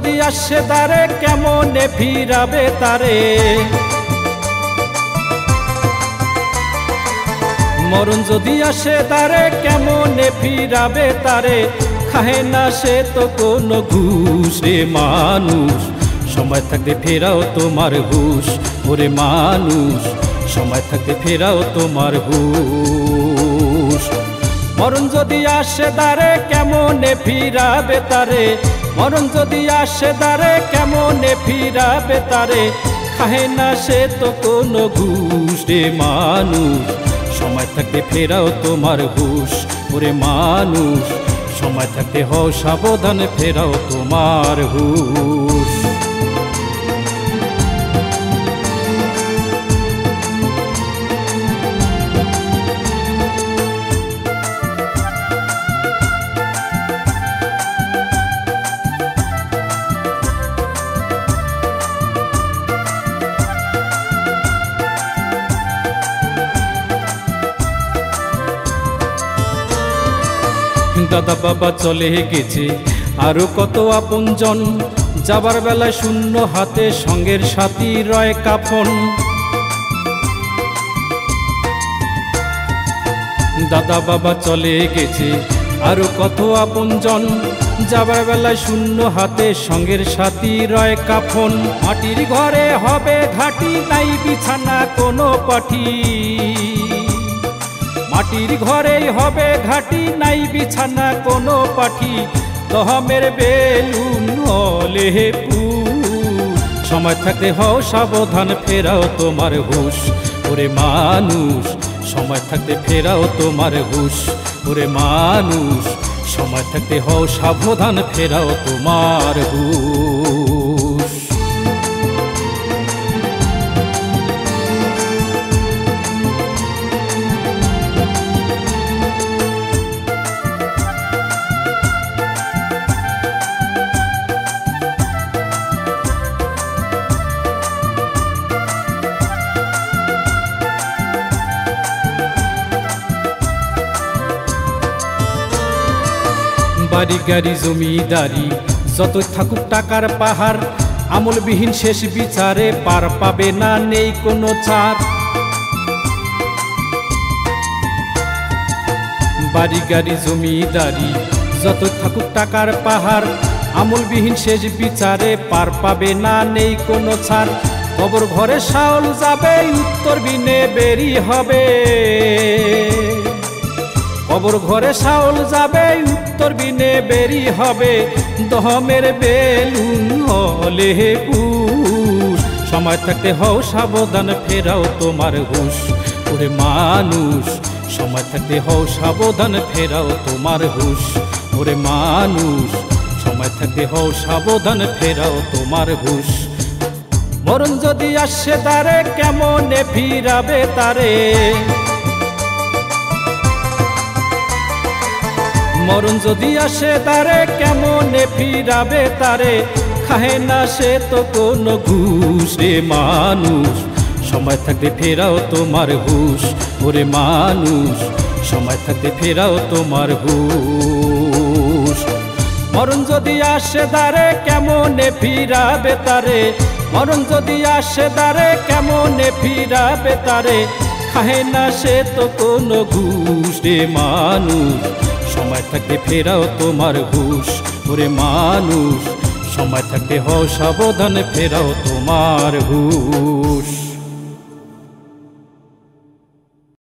যদি আসে দ্বারে কেমনে ফিরাবে তারে, মরণ যদি আসে দ্বারে কেমনে ফিরাবে তারে, খাহে না সে তো কোনো ঘুষ। রে মানুষ সময় থাকতে ফেরাও তোমার হুশ, ওরে মানুষ সময় থাকতে ফেরাও তোমার হুশ। মরণ যদি আসে দ্বারে কেমনে ফিরাবে তারে, মরণ যদি আসে দ্বারে কেমনে ফিরাবে তারে, খাহে না সে তো কোনো ঘুষ। রে মানুষ সময় থাকতে ফেরাও তোমার হুশ, ওরে মানুষ সময় থাকতে হও সাবধান ফেরাও তোমার হুশ। দাদা বাবা চলে গেছে আরো কত আপনজন, যাবার বেলায় শূন্য হাতে সঙ্গের সাথী রয় কাফন। দাদা বাবা চলে গেছে আরো কত আপনজন, যাবার বেলায় শূন্য হাতে সঙ্গের সাথী রয় কাফন। মাটির ঘরে হবে ঘাটি, নাই বিছানা কোনো পাঠি, মাটির ঘরেই হবে ঘাটি, নাই বিছানা কোনো পাঠি, দহমের বেলুন হলে পুর। সময় থাকতে হও সাবধান ফেরাও তোমার হুশ, ওরে মানুষ সময় থাকতে ফেরাও তোমার হুশ, ওরে মানুষ সময় থাকতে হও সাবধান ফেরাও তোমার হুশ। বাড়ি গাড়ি জমিদারি যতই থাকুক টাকার পাহাড়, আমলবিহীন শেষ বিচারে পার পাবে না, নেই কোনো ছাড়। বাড়ি গাড়ি জমিদারি যতই থাকুক টাকার পাহাড়, আমলবিহীন শেষ বিচারে পার পাবে না, নেই কোনো ছাড়। কবর ঘরে শাওল যাবে, উত্তর বিনে বেরি হবে, কবর ঘরে শাওল যাবে, উত্তর বিনে বেরি হবে, দহমের বেলুন হলে পুষ। সময় থাকতে হও সাবধান ফেরাও তোমার হুশ, ওরে মানুষ সময় থাকতে হও সাবধান ফেরাও তোমার হুশ, ওরে মানুষ সময় থাকতে হও সাবধান ফেরাও তোমার হুশ। মরণ যদি আসে দ্বারে কেমনে ফিরাবে তারে, মরণ যদি আসে দ্বারে কেমনে ফিরাবে তারে, খাহে না সে তো কোনো ঘুষ। রে মানুষ সময় থাকতে ফেরাও তোমার হুশ, ওরে মানুষ সময় থাকতে ফেরাও তোমার হুশ। মরণ যদি আসে দ্বারে কেমনে ফিরাবে তারে, মরণ যদি আসে দ্বারে কেমনে ফিরাবে তারে, খাহে না সে তো কোনো ঘুষ। রে মানুষ সময় থাকতে ফেরাও তোমার হুশ, ওরে মানুষ সময় থাকতে হও সাবধান ফেরাও তোমার হুশ।